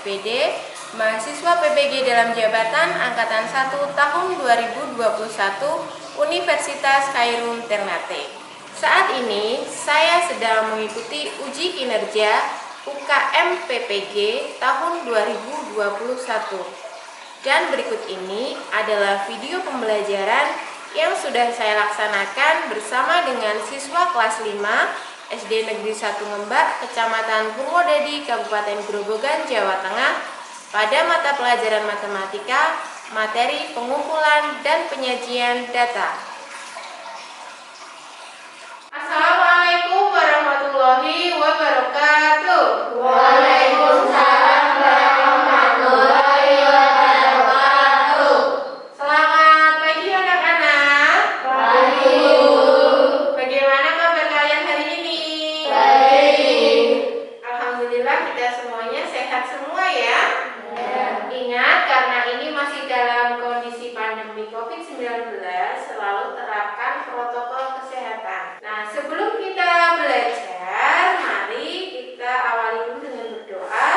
SPD, mahasiswa PPG dalam jabatan Angkatan 1 tahun 2021 Universitas Khairul Ternate. Saat ini saya sedang mengikuti uji kinerja UKM PPG tahun 2021. Dan berikut ini adalah video pembelajaran yang sudah saya laksanakan bersama dengan siswa kelas 5 SD Negeri 1 Ngembak, Kecamatan Purwodadi, Kabupaten Grobogan, Jawa Tengah pada mata pelajaran matematika, materi pengumpulan dan penyajian data. Assalamualaikum warahmatullahi wabarakatuh. Waalaikumsalam warahmatullahi wabarakatuh. Selamat pagi anak-anak. Pagi. Bagaimana kabar kalian hari ini? Baik. Alhamdulillah kita semuanya sehat semua ya. Ingat, karena ini masih dalam kondisi pandemi COVID-19, selalu terapkan protokol kesehatan. Nah, sebelum kita belajar, mari kita awali dulu dengan berdoa.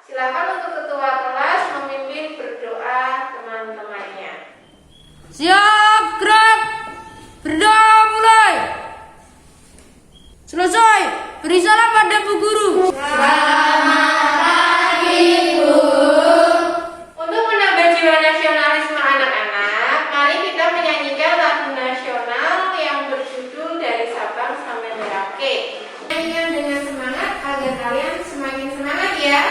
Silakan untuk ketua kelas memimpin berdoa teman-temannya. Siap, gerak. Berdoa mulai. Selesai. Beri salam pada Bu Guru. Untuk menambah jiwa nasionalisme anak-anak, mari kita menyanyikan lagu nasional yang berjudul Dari Sabang Sampai Merauke. Nyanyikan dengan semangat agar kalian semakin semangat ya.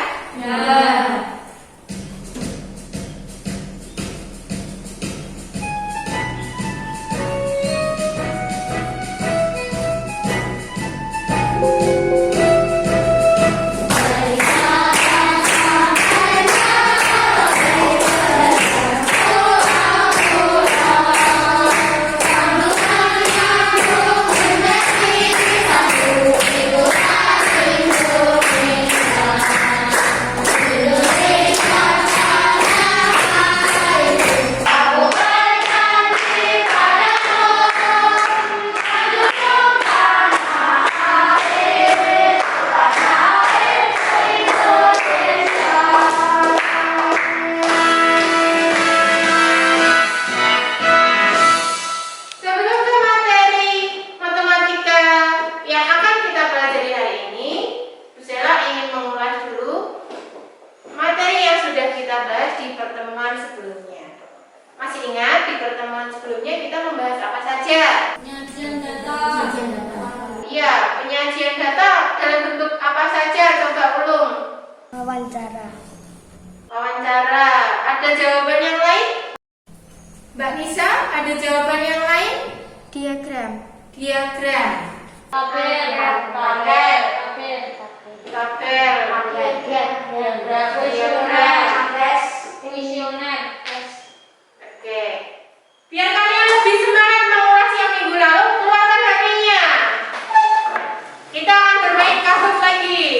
Sebelum ke materi matematika yang akan kita pelajari hari ini, Bu Sela ingin mengulas dulu materi yang sudah kita bahas di pertemuan sebelumnya. Masih ingat di pertemuan sebelumnya kita membahas apa saja? Penyajian data. Iya, penyajian data dalam bentuk apa saja? Coba ulum. Wawancara. Wawancara. Ada jawaban yang lain? Mbak Nisa, ada jawaban yang lain? Diagram. Diagram. Tabel. Kuesioner. Oke. Biar kalian lebih semangat mengulas yang minggu lalu, keluarkan HP-nya. Kita akan bermain Kahoot lagi.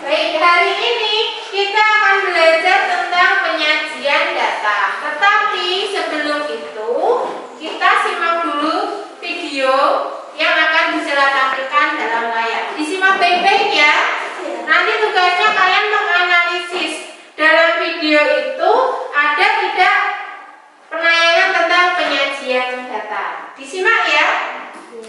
Baik, hari ini kita akan belajar tentang penyajian data. Tetapi sebelum itu, kita simak dulu video yang akan Busela tampilkan dalam layar. Disimak baik-baik ya. Nanti tugasnya kalian menganalisis dalam video itu ada tidak penayangan tentang penyajian data. Disimak ya.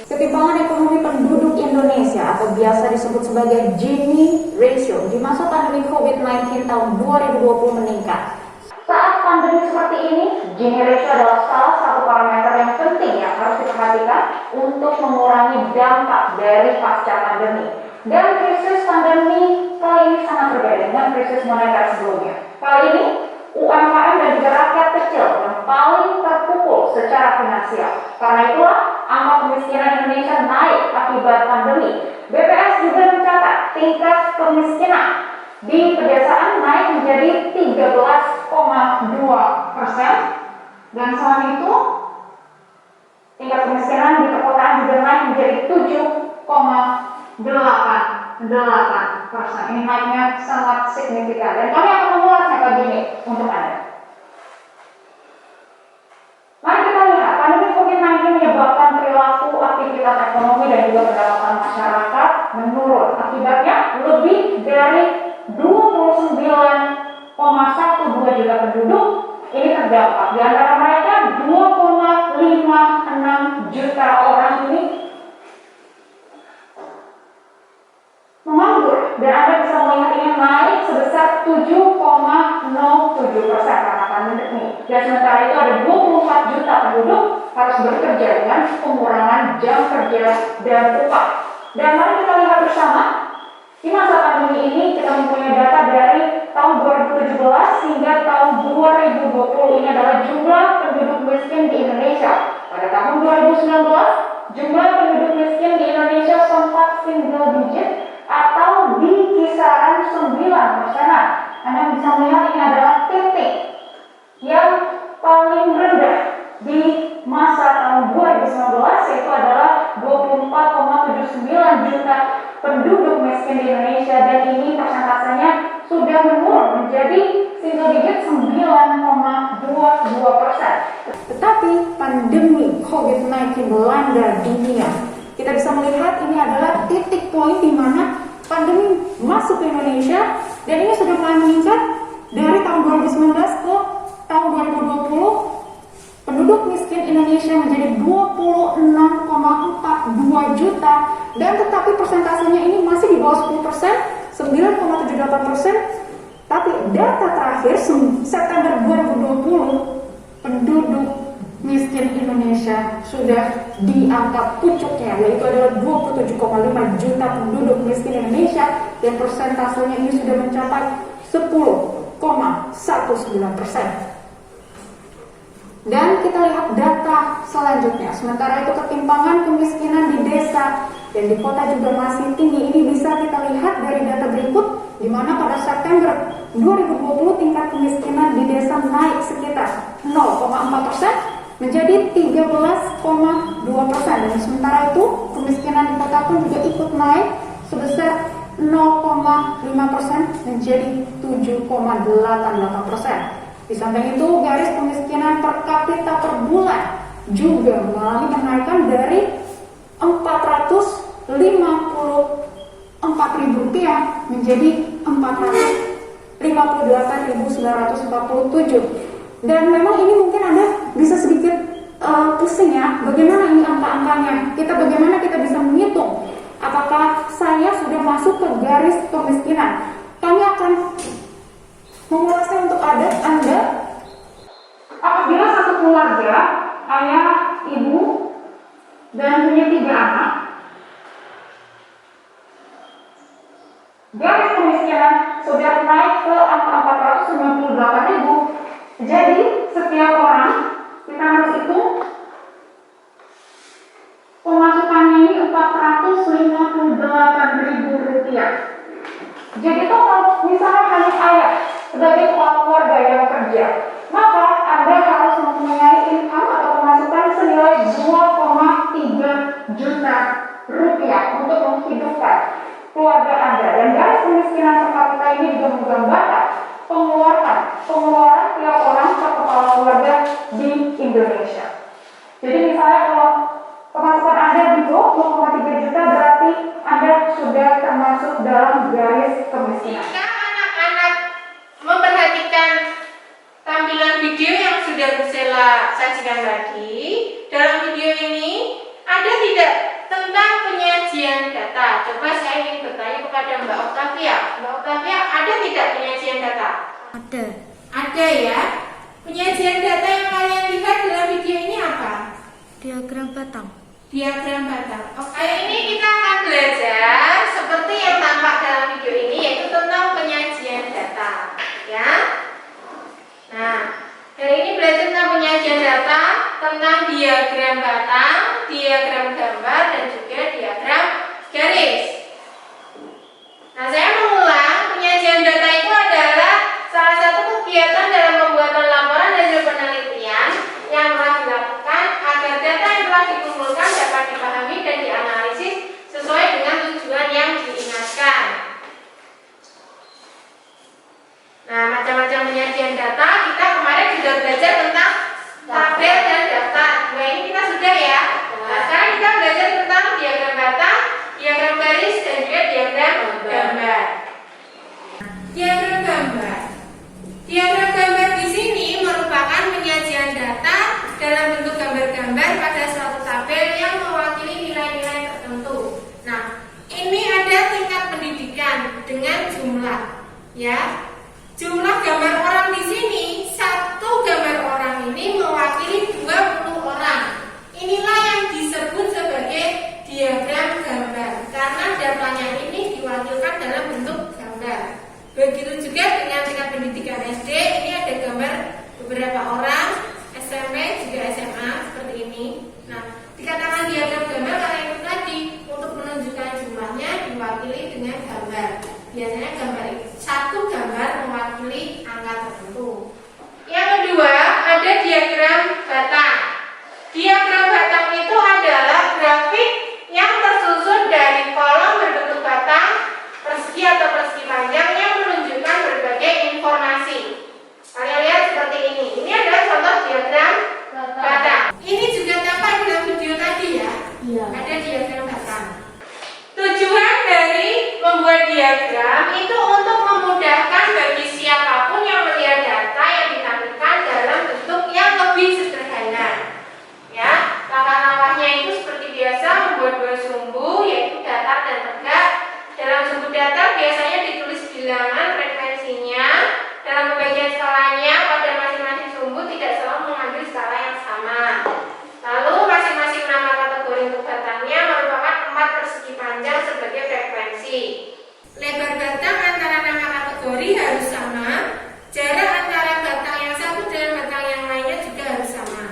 Ketimpangan ekonomi penduduk Indonesia atau biasa disebut sebagai Gini ratio di masa pandemi COVID-19 tahun 2020 meningkat. Saat pandemi seperti ini, Gini ratio adalah salah satu parameter yang penting yang harus diperhatikan untuk mengurangi dampak dari pasca pandemi. Dan krisis pandemi kali ini sangat berbeda dengan krisis moneter sebelumnya. Kali ini, UMKM dan juga rakyat kecil yang paling terpukul secara finansial. Karena itulah, angka kemiskinan Indonesia naik akibat pandemi. BPS juga mencatat tingkat kemiskinan Di pedesaan naik menjadi 13,2%. Dan selain itu, tingkat kemiskinan di perkotaan juga naik menjadi 7,88%. Ini naiknya sangat signifikan. Dan kami akan mengulasnya pagi ini untuk Anda. Mari kita lihat, pandemi COVID-19 menyebabkan perilaku aktivitas ekonomi dan juga pendapatan masyarakat menurun. Akibatnya, lebih dari 29,12 juta penduduk ini terdampak. Di antara mereka 2,56 juta orang ini menganggur, dan Anda bisa melihat ini naik sebesar 7,07% karena pandemi. Dan sementara itu ada 24 juta penduduk harus bekerja dengan pengurangan jam kerja dan upah. Dan mari kita lihat bersama, di masa pandemi ini kita mempunyai data dari tahun 2017 hingga tahun 2020. Ini adalah jumlah penduduk miskin di Indonesia. Pada tahun 2019, jumlah penduduk miskin di Indonesia sempat single digit atau di kisaran 9%. Anda bisa melihat ini adalah titik yang paling rendah di masa tahun 2019, yaitu adalah 24,79 juta penduduk miskin di Indonesia, dan ini persentasenya sudah menurun menjadi single digit 9,22%. Tetapi pandemi COVID-19 melanda dunia. Kita bisa melihat ini adalah titik poin di mana pandemi masuk ke Indonesia, dan ini sudah mulai meningkat dari tahun 2019 ke tahun 2020. Penduduk miskin Indonesia menjadi 26,42 juta, dan tetapi persentasenya ini masih di bawah 10%, 9,78%. Tapi data terakhir September 2020, penduduk miskin Indonesia sudah di angka pucuknya, yaitu adalah 27,5 juta penduduk miskin Indonesia, dan persentasenya ini sudah mencapai 10,19%. Dan kita lihat data selanjutnya. Sementara itu ketimpangan kemiskinan di desa dan di kota juga masih tinggi. Ini bisa kita lihat dari data berikut, di mana pada September 2020 tingkat kemiskinan di desa naik sekitar 0,4% menjadi 13,2%. Dan sementara itu kemiskinan di kota pun juga ikut naik sebesar 0,5% menjadi 7,88%. Di samping itu, garis kemiskinan per kapita per bulan juga mengalami kenaikan dari Rp454.000 menjadi Rp458.947. Dan memang ini mungkin Anda bisa sedikit pusing ya, bagaimana ini angka-angkanya. Bagaimana kita bisa menghitung apakah saya sudah masuk ke garis kemiskinan. Kami akan mengulasnya untuk Anda. Apabila satu keluarga, ayah, ibu, dan punya 3 anak, garis kemiskinan sudah naik ke angka 498.000. Jadi setiap orang kita harus hitung pemasukannya ini Rp458.000. Jadi total misalnya hanya ayah sebagai kepala keluarga yang kerja, maka Anda harus mempunyai income atau pemasukan senilai 2,3 juta rupiah untuk menghidupkan keluarga Anda. Dan garis kemiskinan per kapita ini juga menggambarkan pengeluaran tiap orang per kepala keluarga di Indonesia. Jadi misalnya kalau pemasukan Anda di bawah 2,3 juta, berarti Anda sudah termasuk dalam garis kemiskinan. Jika anak-anak memperhatikan tampilan video yang sudah Bu Sela sajikan tadi, dalam video ini ada tidak tentang penyajian data? Coba saya ingin bertanya kepada Mbak Octavia. Mbak Octavia, ada tidak penyajian data? Ada. Ada ya. Penyajian data yang kalian lihat dalam video ini apa? Diagram batang. Diagram batang. Oke, ini kita akan belajar seperti yang tampak dalam video ini, yaitu tentang penyajian data, ya. Nah, hari ini belajar tentang penyajian data, tentang diagram batang, diagram gambar, dan juga diagram garis. Nah, saya mengulang, penyajian pengujian data itu adalah salah satu kegiatan dalam pembuatan laporan hasil penelitian yang telah dilakukan agar data yang telah dikumpulkan dapat dipahami dan dianalisis sesuai dengan tujuan yang diingatkan. Nah, macam-macam penyajian data kita kemarin sudah belajar tentang tabel dan daftar. Dua ini kita sudah ya. Nah, sekarang kita belajar tentang diagram batang, diagram garis, dan juga diagram gambar. Diagram gambar. Diagram gambar di sini merupakan penyajian data dalam bentuk gambar-gambar pada suatu tabel yang mewakili nilai-nilai tertentu. Nah, ini ada tingkat pendidikan dengan jumlah, ya. Jumlah gambar orang di sini, satu gambar orang ini mewakili 20 orang. Inilah yang disebut sebagai diagram gambar karena datanya ini diwakilkan dalam bentuk gambar. Begitu juga dengan tingkat pendidikan SD, ini ada gambar beberapa orang, SMP juga SMA seperti ini. Nah, dikatakan diagram gambar karena itu tadi untuk menunjukkan jumlahnya diwakili dengan gambar. Biasanya gambar itu satu gambar mewakili angka tertentu. Yang kedua, ada diagram batang. Diagram batang itu adalah grafik yang tersusun dari kolom berbentuk batang, persegi atau persegi panjang yang menunjukkan berbagai informasi. Kalian lihat seperti ini. Ini adalah contoh diagram batang. Ini juga tampak dalam video tadi ya. Iya. Ada diagram batang. Tujuan dari membuat diagram itu untuk memudahkan bagi siapapun yang melihat data yang ditampilkan dalam bentuk yang lebih sederhana. Ya, langkah-langkahnya itu seperti biasa membuat dua sumbu yaitu datar dan tegak. Dalam sumbu datar biasanya ditulis bilangan frekuensinya. Dalam pembagian skalanya pada masing-masing sumbu tidak selalu mengambil skala yang sama. Lalu masing-masing nama kategori untuk batangnya merupakan 4 persegi panjang sebagai frekuensi. Lebar batang antara nama kategori harus sama. Jarak antara batang yang satu dengan batang yang lainnya juga harus sama.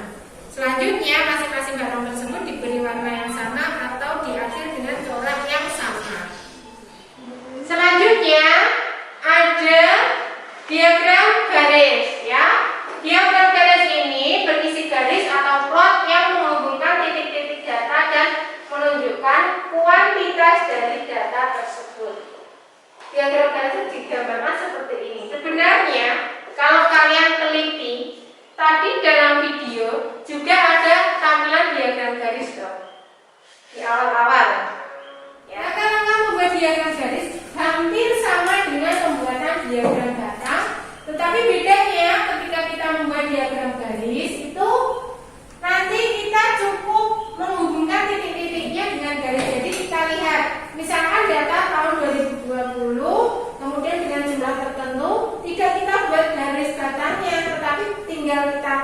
Selanjutnya masing-masing batang tersebut diberi warna yang sama atau diakhiri dengan corak yang sama. Selanjutnya ada diagram garis ya. Diagram garis ini berisi garis atau plot yang menghubungkan titik-titik data dan menunjukkan kuantitas dari data tersebut. Diagram garis digambarkan seperti ini. Sebenarnya kalau kalian teliti, tadi dalam video juga ada tampilan diagram garis dong di awal-awal. Ya, karena membuat diagram garis hampir sama dengan pembuatan diagram batang, tetapi bedanya ketika kita membuat diagram garis itu nanti kita cukup menghubungkan titik-titiknya dengan garis. Jadi kita lihat, misalkan data tahun 2020, kemudian dengan jumlah tertentu, tidak kita buat garis batangnya, tetapi tinggal kita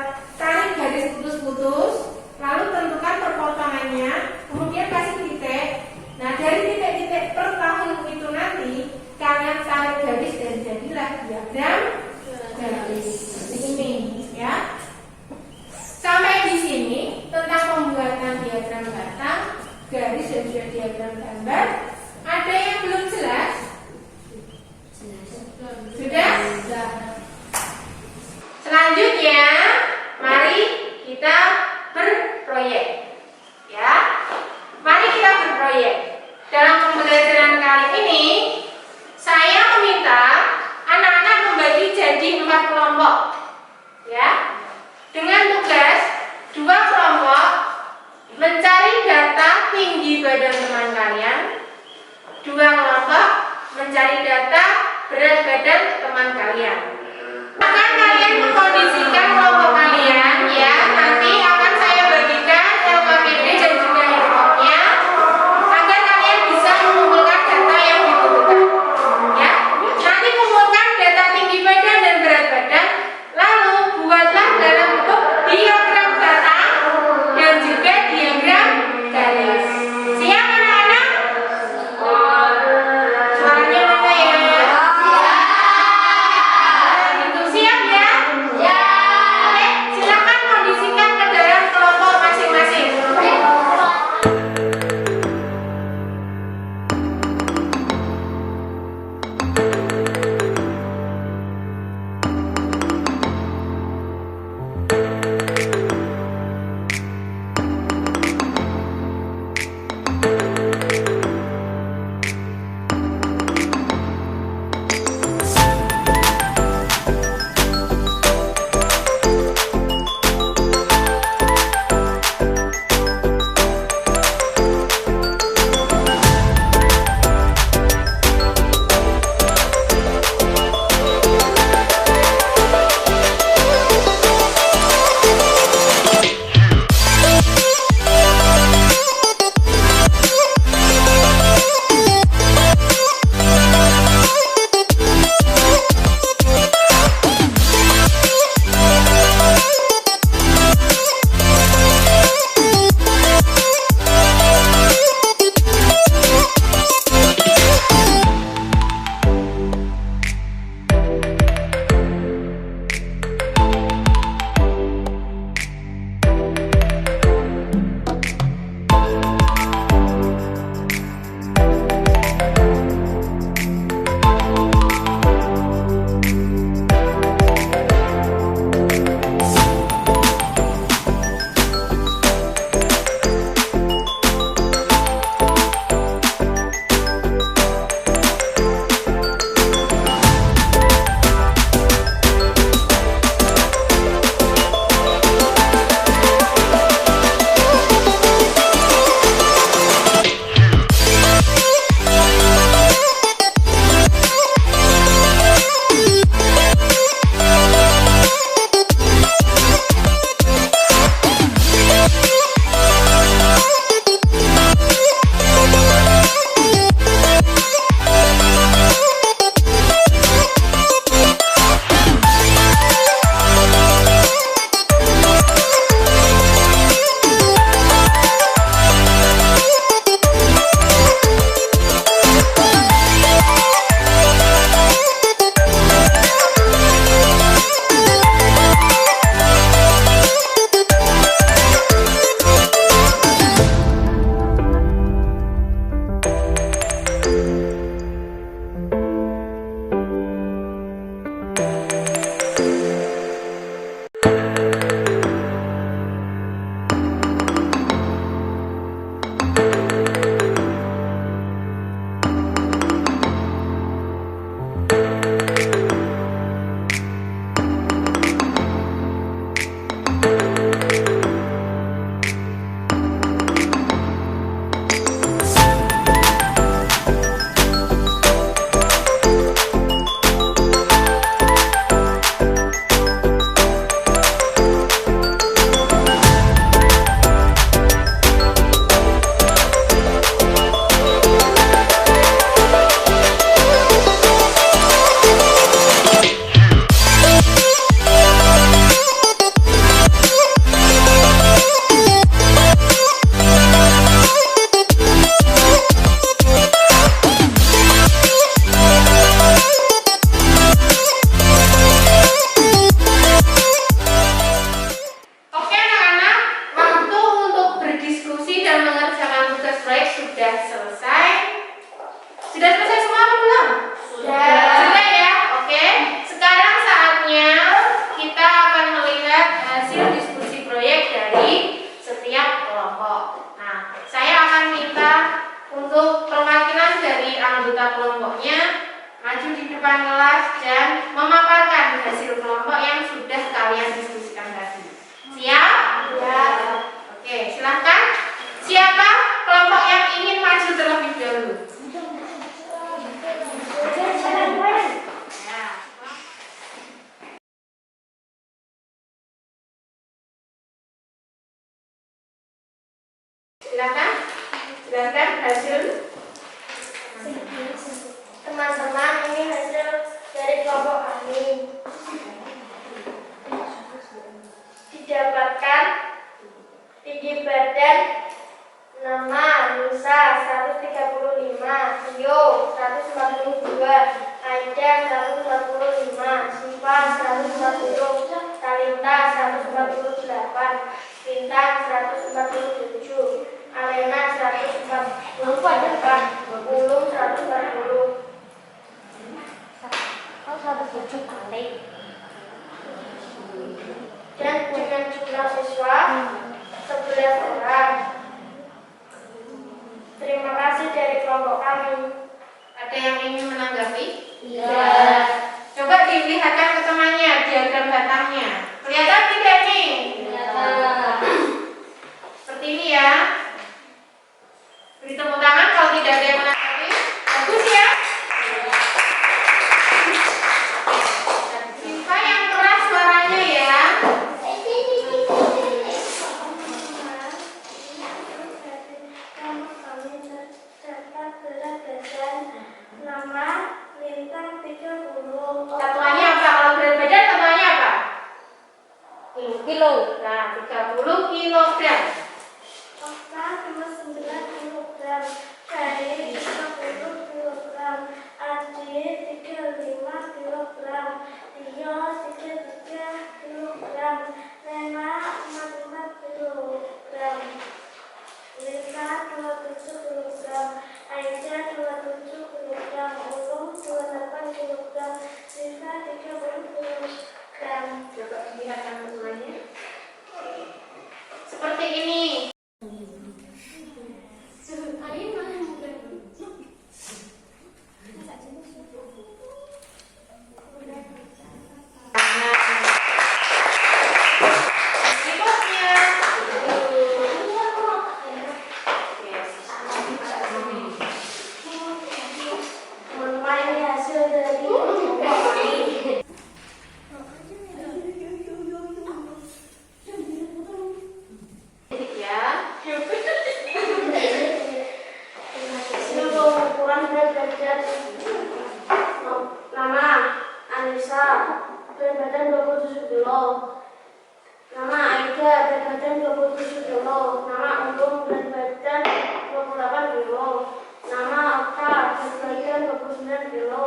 tarik garis putus-putus, lalu tentukan perpotongannya, kemudian kasih titik. Nah, dari titik-titik per tahun itu nanti kalian tarik garis dan jadilah diagram garis seperti ini, ya. Sampai di sini tentang pembuatan diagram batang, garis dan juga diagram gambar. Ada yang belum jelas? Sudah? Selanjutnya, mari kita berproyek. Ya, mari kita berproyek. Dalam pembelajaran kali ini, saya meminta anak-anak membagi jadi 4 kelompok. Ya, dengan tugas 2 kelompok mencari data tinggi badan teman kalian, 2 kelompok mencari data berat badan teman kalian. Akan kalian mengkondisikan kelompok kalian ya, nanti akan saya bagikan LKPD dan juga handphonenya agar kalian bisa mengumpulkan data yang dibutuhkan. Ya, nanti kumpulkan data tinggi badan dan berat badan, lalu buatlah dalam bentuk diagram batang dan juga diagram garis. Siap anak-anak? Suaranya mana ya? Silakan jelaskan hasil. Teman-teman, ini hasil dari kelompok kami. Didapatkan tinggi badan nama Nusa 135, Rio 142, Aida 145, Siva 140, Talita 148, Bintang 147, Alena 148, Ulum 140. 107 kali. Dan dengan jumlah siswa 11 orang. Terima kasih dari kelompok kami. Ada yang ingin menanggapi? Iya. Coba dilihatkan ke temannya diagram batangnya. Kelihatan tidak nih? Seperti ini ya. Beri tepuk tangan kalau tidak ada yang menanggapi. Bagus ya. Siva yang keras suaranya ya. Nama Lintang 30. Satuannya apa? Kalau berat badan satuannya apa? Kilo. Nah, 30 kilogram. Okta 29 kilogram. Dari 50 kilogram. Adi 35 kilogram. Rio 33 kilogram. Nena 44 kilogram. Lisa 27 kilogram. Aida 27 kilogram. Ulum 28 kilogram. Siva 30 kilogram. Coba lihatkan semuanya. Seperti ini. Berikutnya. Teman-teman, ini hasil dari kelompok kami. Ya. Hasil pengukuran berat badan. Nama Anissa, berat badan 27 kilo. Nama Aida, berat badan 27 kilo. Nama Ulum, berat badan 28 kilo. Nama Okta, berat badan 29 kilo.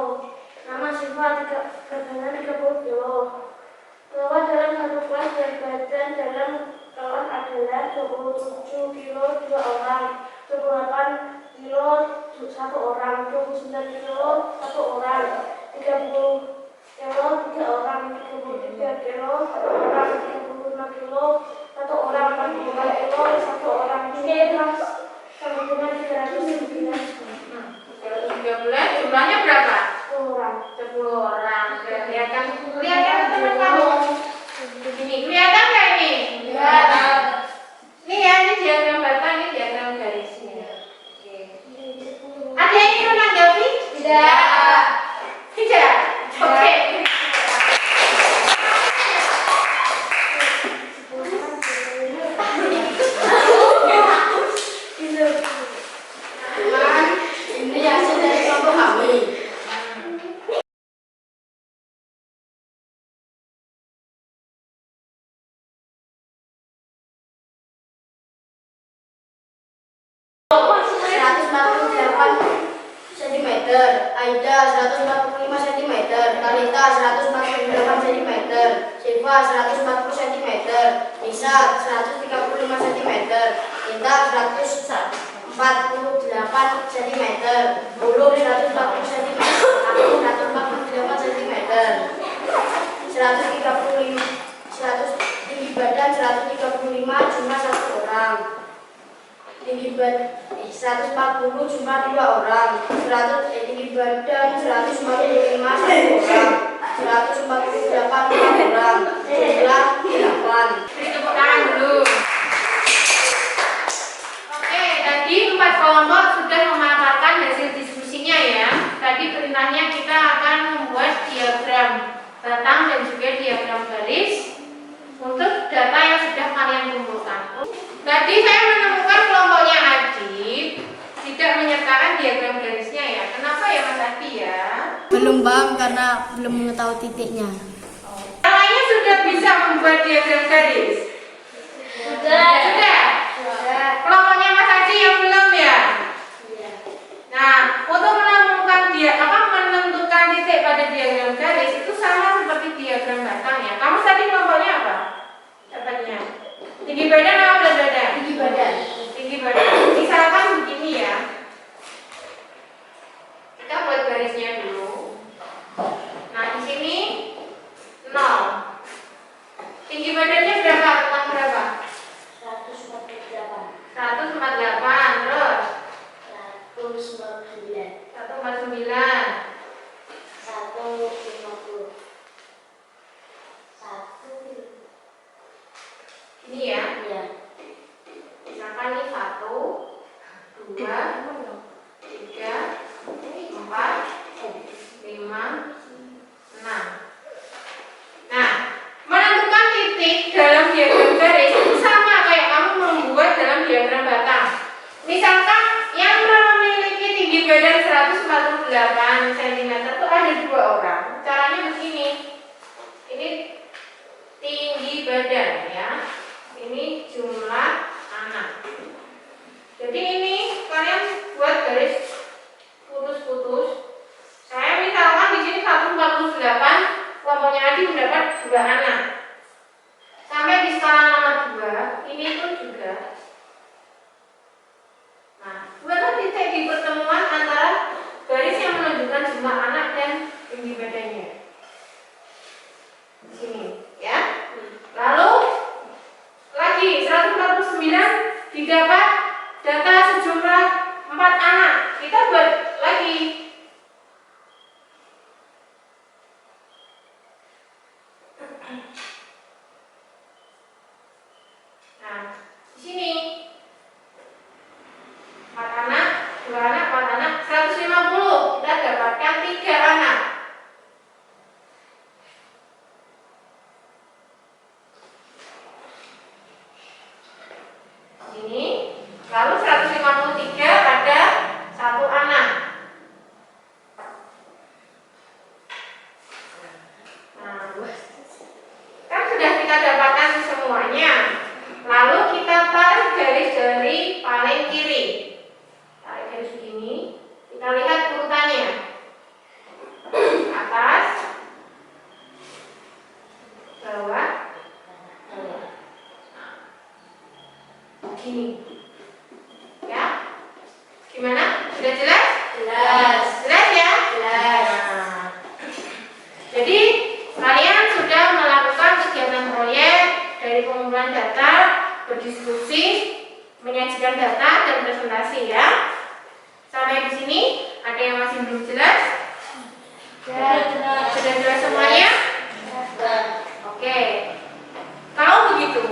Nama Siva, berat badan 30 kilo. Bahwa dalam satu kelas berat badan dalam kelas adalah 27 kilo 2 orang, 28 kilo 1 orang, 29 kilo 1 orang, 30 kilo 3 orang, 33 kilo 1 orang, 35 kilo 1 orang, 45 kilo 1 orang. Ini kelas sama dengan 319 Kalau 13 jumlahnya berapa? 10 orang. 10 orang. Kelihatan teman kamu. Begini, kelihatan nggak ini? Kelihatan. Ini ya, ini diagram batang, ini diagram garisnya. Oke. Ada yang ingin menanggapi? Tidak. Tidak. Oke. Ini hasil dari kelompok kami. cm, Aida 145 cm, Talita 148 cm, Siva 140 cm, Nisa 135 cm, Inta 148 cm, Ulum 140 cm, aku 148 cm, 135 tinggi badan 135 jumlah 1 orang. Tinggi badan 140 cuma 2 orang, tinggi badan 145 1 orang, 148 4 orang, jumlah 8. Beri tepuk tangan dulu. Oke, tadi 4 kelompok sudah memaparkan hasil diskusinya ya. Tadi perintahnya kita akan membuat diagram batang dan juga diagram garis untuk data yang sudah kalian kumpulkan. Tadi saya menemukan kelompoknya karena belum mengetahui titiknya. Yang lainnya sudah bisa membuat diagram garis? Sudah. Sudah? Kelompoknya Mas Aji yang belum ya? Nah, untuk menentukan titik pada diagram garis itu sama seperti diagram batang ya. Kamu tadi kelompoknya apa? Dapatnya tinggi badan atau berat badan? Tinggi badan. Tinggi badan. Misalkan begini ya. Kita buat garisnya dulu. Nah, di sini 0. Tinggi badannya berapa? Tentang berapa? 148. 148. Terus 149. 149. 150. Ini ya. Iya. Misalkan ini 1, 2, 3, 4, 5, 6. Nah, menentukan titik dalam diagram garis itu sama kayak kamu membuat dalam diagram batang. Misalkan yang memiliki tinggi badan 148 cm itu ada 2 orang. Caranya begini. Ini tinggi badan ya. Ini jumlah anak. Jadi ini kalian buat garis putus-putus. Saya misalkan di sini 148, kelompoknya Adi mendapat 2 anak. Sampai di skala nomor 2, ini pun juga. Nah, buatlah titik di pertemuan antara garis yang menunjukkan jumlah anak dan tinggi badannya. Di sini, ya. Lalu lagi 149 didapat data sejumlah 4 anak. Kita buat lagi. Nah, di sini 4 anak, 2 anak, 4 anak, 150. Kita dapatkan 3 anak. Ini lalu 153 ada 1 anak. Nah, kan sudah kita dapatkan semuanya. Lalu kita tarik garis dari paling kiri. Tarik garis begini. Kita lihat urutannya. Atas, bawah, bawah. Gini. Ya? Gimana? Sudah jelas? Jelas. Jelas ya? Jelas. Nah. Jadi kalian sudah melakukan kegiatan proyek dari pengumpulan data, berdiskusi, menyajikan data dan presentasi ya. Sampai di sini ada yang masih belum jelas? Sudah jelas semuanya? Oke. Kalau begitu,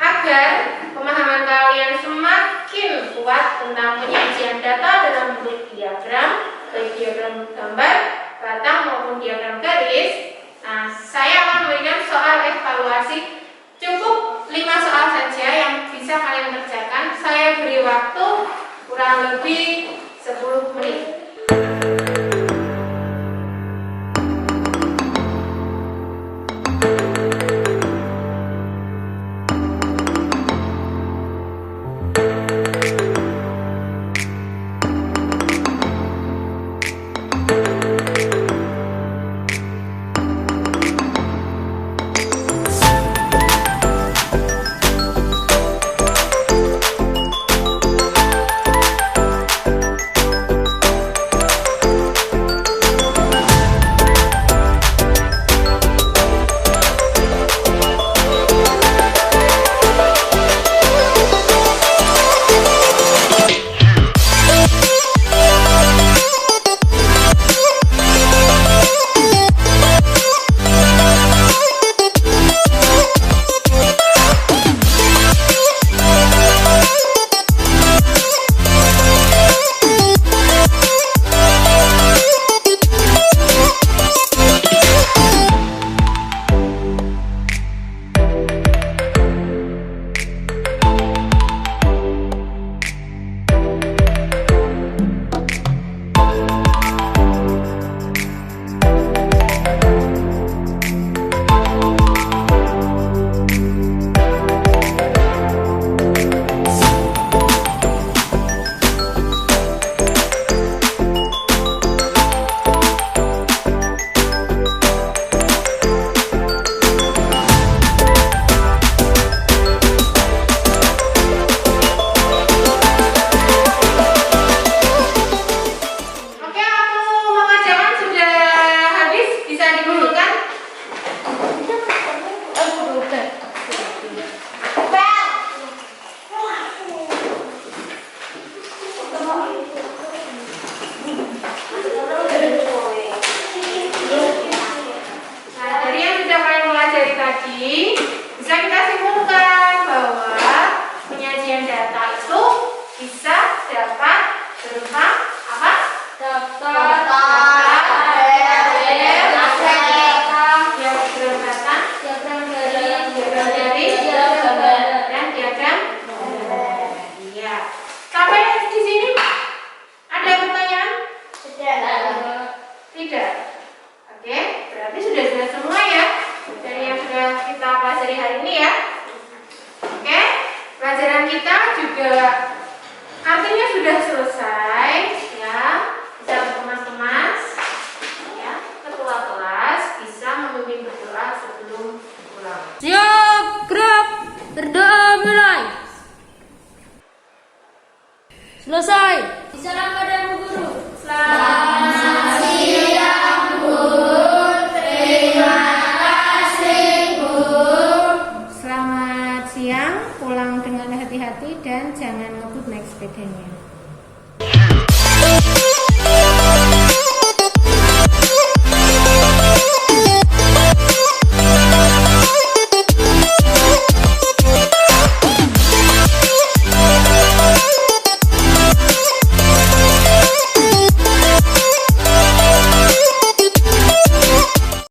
agar pemahaman kalian semakin kuat tentang penyajian data dalam bentuk diagram, baik diagram gambar, batang maupun diagram garis, nah, saya akan memberikan soal evaluasi. Cukup 5 soal saja yang bisa kalian kerjakan. Saya beri waktu kurang lebih 10 menit. tadi bisa kita simpulkan bahwa penyajian data itu bisa dapat berupa apa? Diagram dan diagram. Iya. Sampai di sini ada pertanyaan? Tidak. Oke, berarti sudah jelas semua ya dari yang sudah kita pelajari hari ini ya. Oke, pelajaran kita juga artinya sudah selesai ya. Bisa berkemas-kemas ya. Ketua kelas bisa memimpin berdoa sebelum pulang. Siap, gerak, berdoa mulai. Selesai. Salam pada Bu Guru. Selamat siang, Bu. Terima kasih, Bu. Selamat siang, pulang dengan hati-hati dan jangan ngebut naik sepedanya.